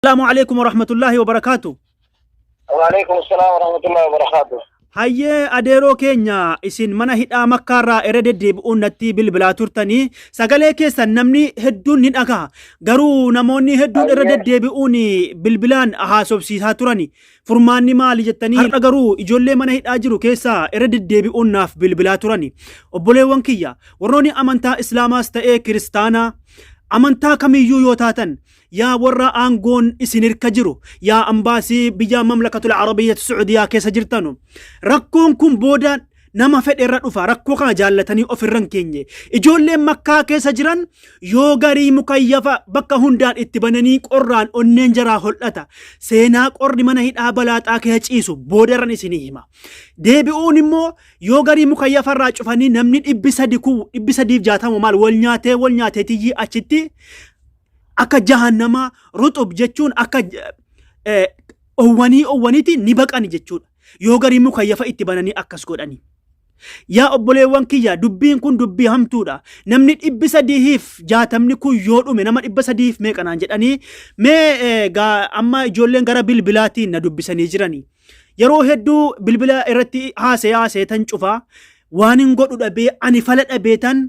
السلام عليكم ورحمة الله وبركاته. وعليكم السلام ورحمة الله وبركاته. Hayyee adeeroo keenya isin mana hidhaa makkaarraa irra deddeebi'uun natti bilbilaa turtanii sagalee keessan namni hedduun ni dhaga'a. Garuu namoonni hedduun irra deddeebi'uun bilbilaan haasofsiisaa turani. Furmaanni maali jettanii har'a garuu ijoollee mana hidhaa jiru keessaa irra deddeebi'uun naaf bilbilaa turani. Obboleewwan kiyya warroonni amantaa Islaamaas ta'ee Kiristaanaa amantaa kamiyyuu yoo taatan yaa warra aangoon isin hirka jiru yaa ambaasii biyya mamlakatul arabiyyat suudiyaa keessa jirtanu rakkoon kun booda nama fedhe irra dhufa rakkoo kana jaallatanii ofirran keenye ijoolleen makkaa keessa jiran yoo garii mukayyafa bakka hundaan itti bananii qorraan onneen jaraa hol'ata seenaa qorri mana hidhaa balaaxaa keessa ciisu boodarran isinii hima deebi'uun immoo yoo garii mukayyafarraa cufanii namni 360 maal wal nyaatee tiyyi achitti akka jahannama ruxub jechuun akka owwaniiti ni baqani jechuudha yoo garii mukayyafa itti bananii akkas godhanii yaa obboleewwan kiyya dubbiin kun dubbii hamtuudha namni 360 kun yoo dhume nama 300 meeqanaan jedhanii mee amma ijoolleen gara bilbilaatiin na dubbisanii jiranii yeroo hedduu bilbila irratti haasee tan cufaa waan hin godhu dhabee ani fala dhabeetan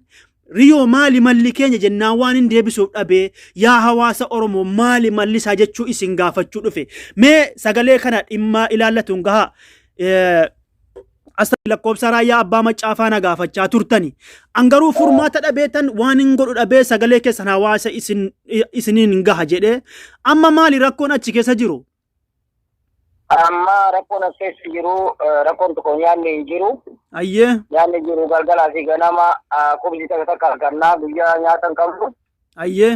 Riyoo maali malli keenya jennaan waan hin deebisuuf dhabee yaa hawaasa Oromoo maali mallisaa jechuu isin gaafachuu dhufe mee sagalee kana dhimma ilaallatuun gahaa asxaa lakkoobsa raayyaa abbaa macaafaa na gaafachaa turtani angaruu furmaata dhabeetan waan hin godhu dhabee sagalee keessan hawaasa isiniin gaha jedhee amma maali rakkoon achi keessa jiru amma rakkoon as keessa jiru rakkoon tokko nyaanni hin jiru ayyee nyaanni jiru galgalaa fi ganama kubsi takka argannaa guyyaa nyaatan qabdu ayyee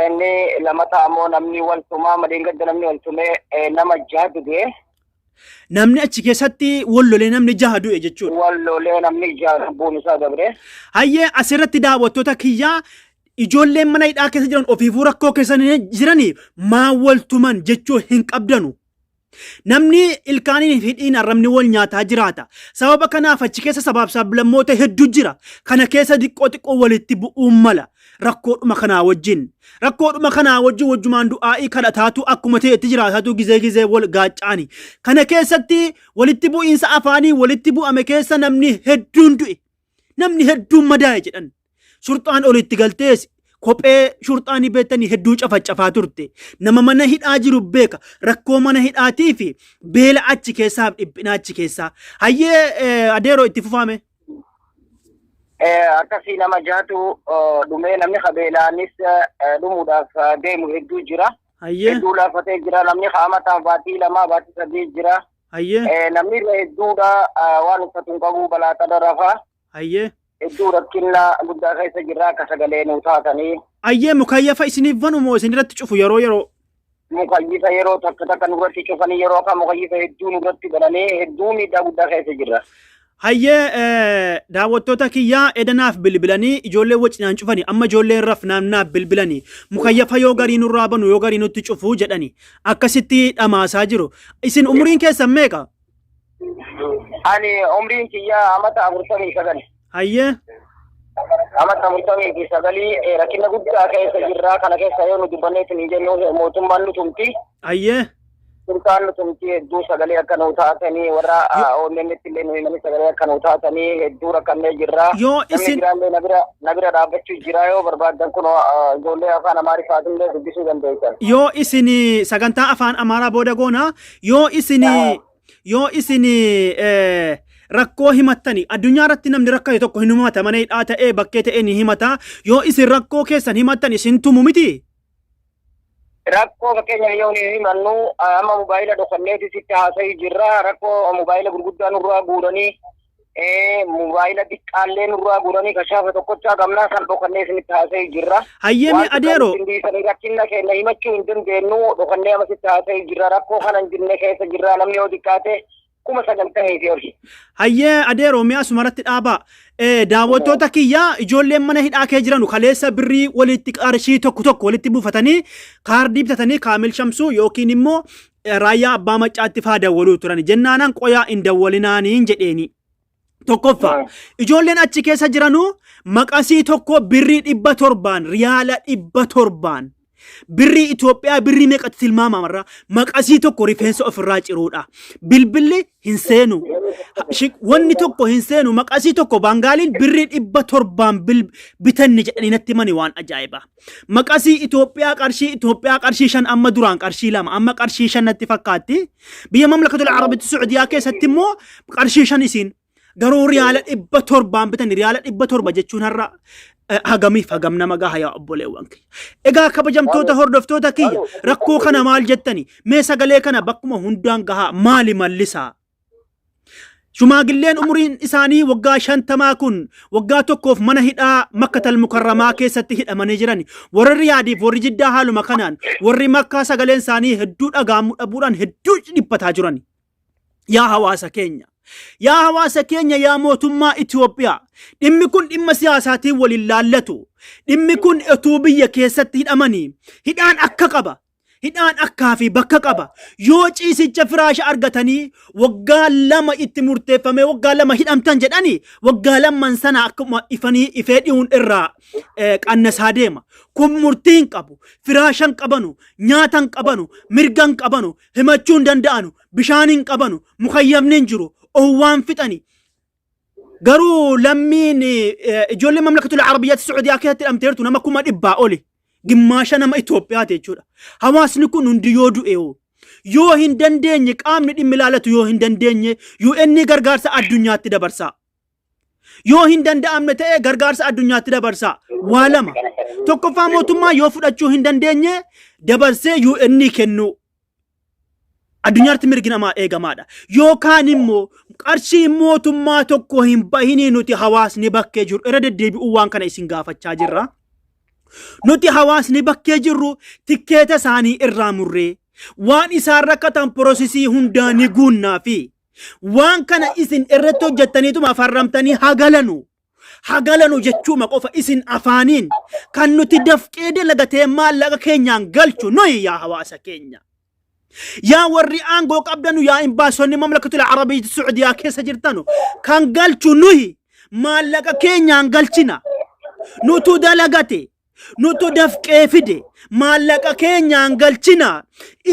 inni lamata ammoo namni wal tumaa madeengadda namni wal tumee nama jaha du'e namni achi keessatti wallolee namni jaha du'e jechuudha wallolee namni jaha buun isaa dabre hayyee asirratti daawwattoota kiyyaa ijoolleen mana hidhaa keessa jiran ofiifuu rakkoo keessa jiranii maa wal tuman jechuu hin qabdanu namni ilkaaniin fi hidhiin arrabni wal nyaataa jiraata sababa kanaaf achi keessa sabaaf sablammoota hedduu jira kana keessa xiqqoo walitti bu'uun mala rakkoodhuma kanaa wajjin wajjumaan du'aa'ii kadhataatu akkuma ta'etti jiraatatu gizee wal gaaccaani kana keessatti walitti bu'iinsa afaanii walitti bu'ame keessa namni hedduun du'e namni hedduun madaa'e jedhan shurxaan olitti galtees kophee shurxaanii beektanii hedduu cafacafaa turte nama mana hidhaa jiru beeka rakkoo mana hidhaatii fi beela achi keessaaf dhiphina achi keessaa hayyee adeeroo itti fufame akkasii nama jaatu dhumee namni qabeelaanis dhumuudhaaf deemu hedduu jira hedduu laafatee jira namni qaamataan baatii lamaa baatii sadii jira namni hedduudha waan uffatuun qabu balaaxada rafaa hedduu rakkina guddaa keessa jirra akka sagalee nuu taatanii ayyee mukayyafa isiniif banumoo isin irratti cufu yeroo mukayyifa yeroo takka nurratti cufanii yeroo akka mukayyifa hedduu nurratti godhanii hedduu miidhaa guddaa keessa jirra hayyee daawwattoota kiyyaa edanaaf bilbilanii ijoollee wacinaan cufanii amma ijoolleen rafnaaf bilbilanii mukayyafa yoo garii nurraa banu yoo garii nutti cufuu jedhanii akkasitti dhamaasaa jiru isin umriin keessan meeqa ani umriin kiyyaa amata 49 hayyee amata 49 rakkina guddaa keessa jirra kana keessa yoo nu dubbanneetti hin jennu mootummaan nu tumti hayyee sultaan nu tumti hedduu sagalee akka nu taatanii warra OMN'tti illee nu himanii sagalee akka nu taatanii hedduu rakkannee jirra yoo isin na bira dhaabbachuu jira yoo barbaadan kun ijoollee afaan amaariffaatillee dubbisuu dandeessan yoo isin sagantaa afaan amaaraa booda goona yoo isin rakkoo himattani addunyaa irratti namni rakkate tokko hin himata mana hidhaa ta'ee bakkee ta'ee ni himata yoo isin rakkoo keessan himattan isin tumu miti rakkoo fakkeenya yoo ni himannu amma mobaayila dhokanneeti sitti haasa'ii jirra rakkoo mobaayila gurguddaa nurraa guuranii mobaayila xiqqaallee nurraa guuranii kashaafa tokkochaa qabnaa san dhokannee isinitti haasa'ii jirra hayyeemi adeero rakkina keenya himachuu hin dandeenyu dhokannee amma sitti haasa'ii jirra rakkoo kana hin jirne keessa jirra namni yoo xiqqaate kuma sagantamii fi olii. Hayyee adeeroo mi'a sumaratti dhaabaa. Daawwattoota kiyyaa ijoolleen mana hidhaa kee jiranu kaleessa birrii walitti qarshii tokko walitti buufatanii kaardii bitatanii kaamil shamsuu yookiin immoo raayyaa abbaa macaatti faa dawwaluu turan jennaanaan qoyaa hin dawwalinaaniin jedheeni. Tokkoffaa ijoolleen achi keessa jiranu maqasii tokko birrii 700 riyaala 700 birrii Itoophiyaa birrii meeqatti tilmaamamarra maqasii tokko rifeensa ofirraa ciruudha. Bilbilli hin seenu. Wanni tokko hin seenu maqasii tokko Baangaaliin birrii 700 bitanni jedhanii natti mani waan ajaa'iba. Maqasii Itoophiyaa qarshii 5 amma duraan qarshii 2 amma qarshii 5 natti fakkaatti. Biyya Mamlakatul Arabiyyatti Suudiyaa keessatti immoo qarshii 5 isiin garuu riyaala 700 bitani riyaala 700 jechuun har'a hagamiif hagam nama gaha yaa obboleewwan kiyya. Egaa kabajamtoota hordoftoota kiyya rakkoo kana maal jettani? Mee sagalee kana bakkuma hundaan gaha maali mallisaa? Shumaagilleen umuriin isaanii waggaa 50 kun waggaa tokkoof mana hidhaa Makkatal Mukarramaa keessatti hidhamanii jiran. Warri Riyaadiif warri Jiddaa haaluma kanaan warri Makkaa sagaleen isaanii hedduu dhagaamuu dhabuudhaan hedduu dhiphataa jiran. Yaa hawaasa keenya. Yaa hawaasa keenya yaa mootummaa Itoophiyaa dhimmi kun dhimma siyaasaatiin waliin laallatu dhimmi kun utuu biyya keessatti hidhamanii hidhaan akka qaba hidhaan akkaa fi bakka qaba yoo ciisicha firaasha argatanii waggaa 2 itti murteeffame waggaa 2 hidhamtan jedhanii waggaa 2 sana akkuma ifee dhi'uun irraa qannasaa deema kun murtiin qabu firaashan qabanu nyaatan qabanu mirgan qabanu himachuun danda'anu bishaanin qabanu mukayyamnin jiru waan fixani garuu lammiin ijoollee Mamlakatul Arabiyyatti Suudiyaa keessatti hidhamteertu nama 100 oli gimmaasha nama Itoophiyaa jechuudha. Hawaasni kun hundi yoo du'e yoo hin dandeenye qaamni dhimmi ilaalatu yoo hin dandeenye UN gargaarsa addunyaatti dabarsa. Yoo hin danda'amne ta'e gargaarsa addunyaatti dabarsa. Waa lama. Tokkoffaa mootummaa yoo fudhachuu hin dandeenye dabarsee UN kennu. Addunyaatti mirgi namaa eegamaadha. Yookaan immoo qarshii mootummaa tokko hin bahinii nuti hawaasni bakkee jiru irra deddeebi'uu waan kana isin gaafachaa jirra. Nuti hawaasni bakkee jirru tikkeeta isaanii irraa murree waan isaan rakkatan piroosesii hundaa ni guunnaa fi waan kana isin irratti hojjettaniituma farramtanii hagalanu jechuuma qofa isin afaaniin kan nuti dafqee dalagatee maallaqa keenyaan galchu nuyi yaa hawaasa keenya. Yaa warri aangoo qabdanu yaa imbaasonni Mamlakatul Arabiyyatti Suudiyaa keessa jirtanu kan galchu nuyi maallaqa keenyaan galchina. Nutu dalagate nutu dafqee fide maallaqa keenyaan galchina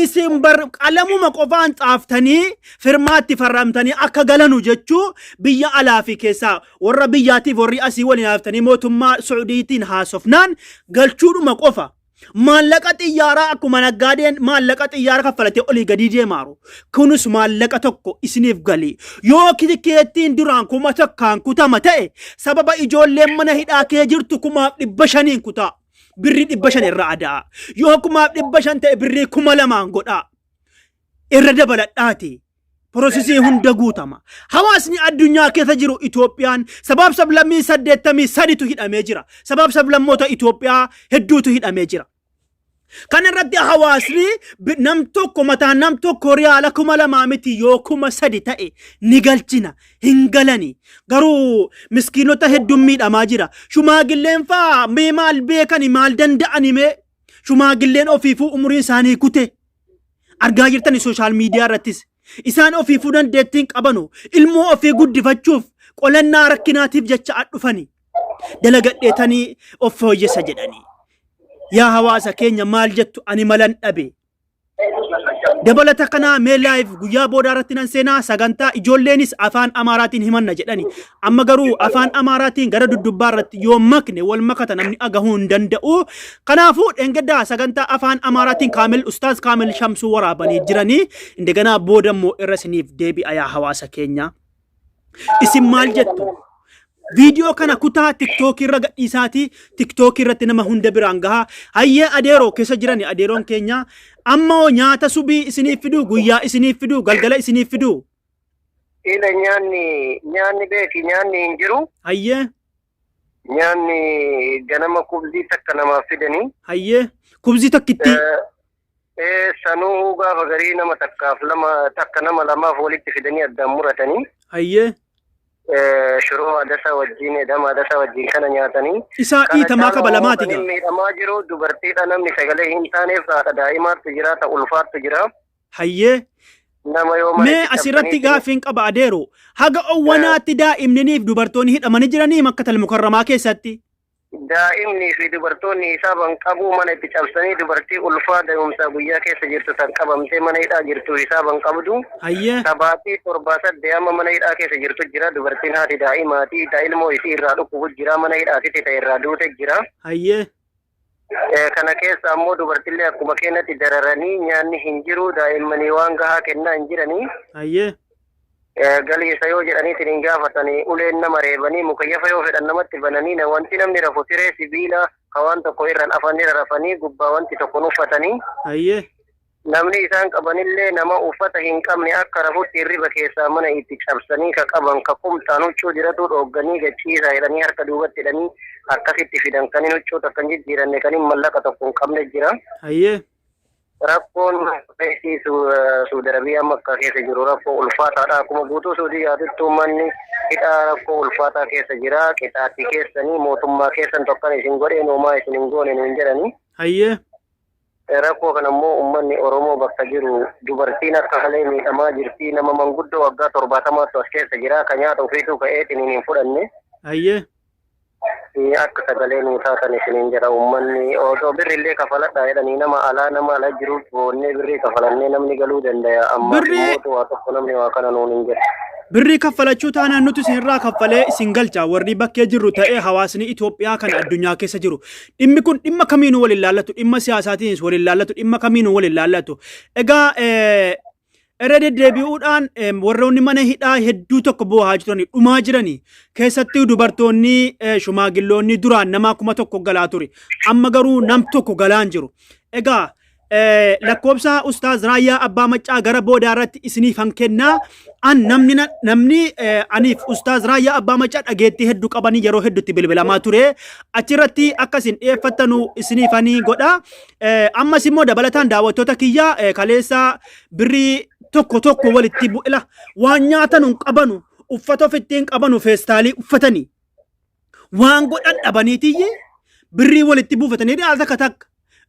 isin qalamuma qofaan xaaftanii firmaatti farramtanii akka galanu jechuu biyya alaa fi keessaa warra biyyaatiif warri asii waliin haaftanii mootummaa Suudiitiin haasofnaan galchuudhuma qofa. Maallaqa xiyyaaraa akkuma naggaadeen maallaqa xiyyaara kaffalatee olii gadi deemaaru kunis maallaqa tokko isiniif galii yoo tikkeettiin duraan 1,000 kutama ta'e sababa ijoolleen mana hidhaa kee jirtu 500 kutaa birrii 500 irraa adaa yoo 500 ta'e birrii 2,000 godhaa irra dabaladhaati. Piroosesii hunda guutama. Hawaasni addunyaa keessa jiru Itoophiyaan sabab sablammii 83tu hidhamee jira. Sabab sablammoota Itoophiyaa hedduutu hidhamee jira. Kan irratti hawaasni nam tokko mataan nam tokko riyaala 2,000 miti yoo 3,000 ta'e ni galchina hin galani. Garuu miskiinota hedduun miidhamaa jira. Shumaagilleen faa mee maal beekani maal danda'ani mee shumaagilleen ofiifuu umuriin isaanii kute argaa jirtani sooshaal miidiyaa irrattis. Isaan ofiifuu dandeettiin qabanu ilmoo ofii guddifachuuf qolannaa rakkinaatiif jecha dhufani dalagadheetanii of fooyyessa jedhanii. Yaa hawaasa keenya maal jettu ani malan dhabe. Dabalata kana mee live guyyaa boodaa irratti nan seenaa sagantaa ijoolleenis afaan Amaaraatiin himanna jedhani. Amma garuu afaan Amaaraatiin gara duddubbaa irratti yoo makne wal makata namni agahuu hin danda'u. Kanaafuu dhengaddaa sagantaa afaan Amaaraatiin Ustaaz Kaamil Shamsuu waraabanii jiranii indeganaa boodammoo irra isiniif deebi'a yaa hawaasa keenya. Isin maal jettu? Video kana kutaa TikTok irra gadhiisaati TikTok irratti nama hunda biraan gaha. Hayyee adeeroo keessa jirani adeeroon keenya ammoo nyaata subii isiniif fidu guyyaa isiniif fidu galgala isiniif fidu. Ila nyaanni beeki nyaanni hin jiru. Hayyee. Nyaanni ganama kubzii takka namaaf fidanii. Hayyee. Kubzii takkitti. Sanuu gaafa garii nama takka nama lamaaf walitti fidanii addaan muratanii. Hayyee. Shuroo adasa wajjin edama adasa wajjin kana nyaatanii isa dhiitamaa qaba lamaati gaa miidhamaa jiru dubartiidha namni sagalee hin taaneef haadha daa'imaatu jira ta ulfaattu jira. Hayyee nama yoo mee asirratti gaafiin qaba adeero haga owwanaatti daa'imniniif dubartoonni hidhamanii jiranii Makkatal Mukarramaa keessatti daa'imni fi dubartoonni hisaabaan qabu mana itti cabsanii dubartii ulfaa da'umsa guyyaa keessa jirtu san qabamtee mana hidhaa jirtu hisaabaan qabdu. Sabaatii 7 amma mana hidhaa keessa jirtu jira. Dubartiin haati daa'imaati. Ilmoo isii irraa dhukkubu jira. Mana hidhaatti ta'e irraa duute jira. Kana keessa ammoo dubartillee akkuma keenyatti dararanii nyaanni hin jiru. Daa'immanii waan gahaa kennaa hin jiranii. Galiisa yoo jedhaniitiin hin gaafatanii uleen nama reebanii mukayyafa yoo fedhan namatti bananii wanti namni rafu siree sibiila waan tokko irraan afanii rafanii gubbaa wanti tokko uffatanii. Namni isaan qabanillee nama uffata hin qabne akka rafutti hirriba keessaa mana itti cabsanii ka qaban ka qumtaan huccuu diratu dhogganii gachiisaa jedhanii harka duubatti hidhanii akkasitti fidan kanin huccuu takkan jijjiiranne kanin mallaqa tokko hin qabne jira. Rakkoon Saudi Arabiyaa Makkaa keessa jiru rakkoo ulfaataadha. Akkuma guutuu Suudiyaatittuu manni hidhaa rakkoo ulfaataa keessa jira. Qixaatti keessanii mootummaa keessan tokkan isin godheen homaa isin hin goone hin jedhanii. Rakkoo kana immoo uummanni Oromoo bakka jiru dubartiin akka halee miidhamaa jirti. Nama manguddoo waggaa 70 as keessa jira. Kan nyaata ofiituu ka'eetiin hin fudhanne. Akka sagalee nuu taatan isiniin jedha uummanni osoo birrillee kafaladha jedhanii nama ala jiruuf boonnee birrii kafalannee namni galuu danda'a. Amma mootu waa tokko namni waa kana nuun hin jedhe. Birrii kaffalachuu taanaan nuti isinirraa kaffalee isin galcha warri bakkee jirru ta'ee hawaasni Itoophiyaa kan addunyaa keessa jiru. Dhimmi kun dhimma kamiinuu waliin laallatu, dhimma siyaasaatiinis waliin laallatu, dhimma kamiinuu waliin laallatu. Egaa irra deddeebi'uudhaan warroonni mana hidhaa hedduu tokko bu'aa jiranii dhumaa jiranii keessatti dubartoonni shumaagilloonni duraan nama 1,000 galaa ture amma garuu nam tokko galaan jiru. Egaa lakkoobsa Ustaaz Raayyaa Abbaa Maccaa gara boodaa irratti isiniif han kennaa namni aniif Ustaaz Raayyaa Abbaa Maccaa dhageettii hedduu qabanii yeroo hedduutti bilbilamaa ture achirratti akkasin dhiyeeffattanu isiniifanii godha. Ammas immoo dabalataan daawwattoota kiyyaa kaleessa birrii tokko walitti bu'ila waan nyaatan hin qabanu uffata ofittiin qabanu feestaalii uffatanii waan godhan dhabaniitiyye birrii walitti buufatanii dhiyaata takka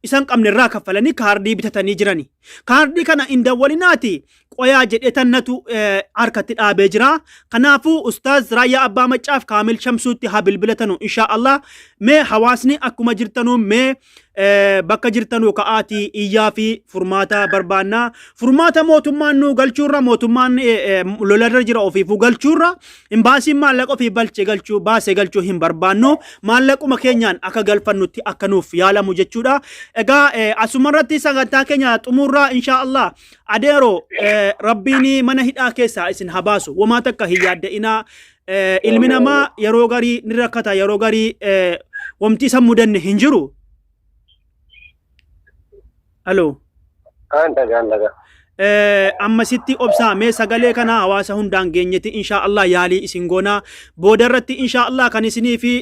isan qabne irraa kaffalanii kaardii bitatanii jirani. Kaardii kana hin dawwalinaati qoyaa jedhee tannatu harkatti dhaabee jira. Kanaafuu Ustaaz Raayyaa Abbaa Maccaaf Kaamil Shamsuutti haa bilbilatanu insha Allah. Mee hawaasni akkuma jirtanu mee bakka jirtanu ka'aatii iyyaa fi furmaata barbaannaa. Furmaata mootummaan nu galchuurra mootummaan lolarra jira ofiifuu galchuurra imbaasiin maallaqa ofii baasee galchuu hin barbaannu maallaquma keenyaan akka galfannutti akka nuuf yaalamu jechuudha. Egaa asumarratti sagantaa keenya xumurraa insha Allah adeero rabbiin mana hidhaa keessaa isin habaasu wamaa takka hin yaadda'inaa. Ilmi namaa yeroo garii ni rakkata yeroo garii wamtii isa mudanne hin jiru. Halo. Daga. Ammasitti obsaa mee sagalee kana hawaasa hundaan geenyetti insha Allah yaalii isin goonaa boodarratti insha Allah kan isinii fi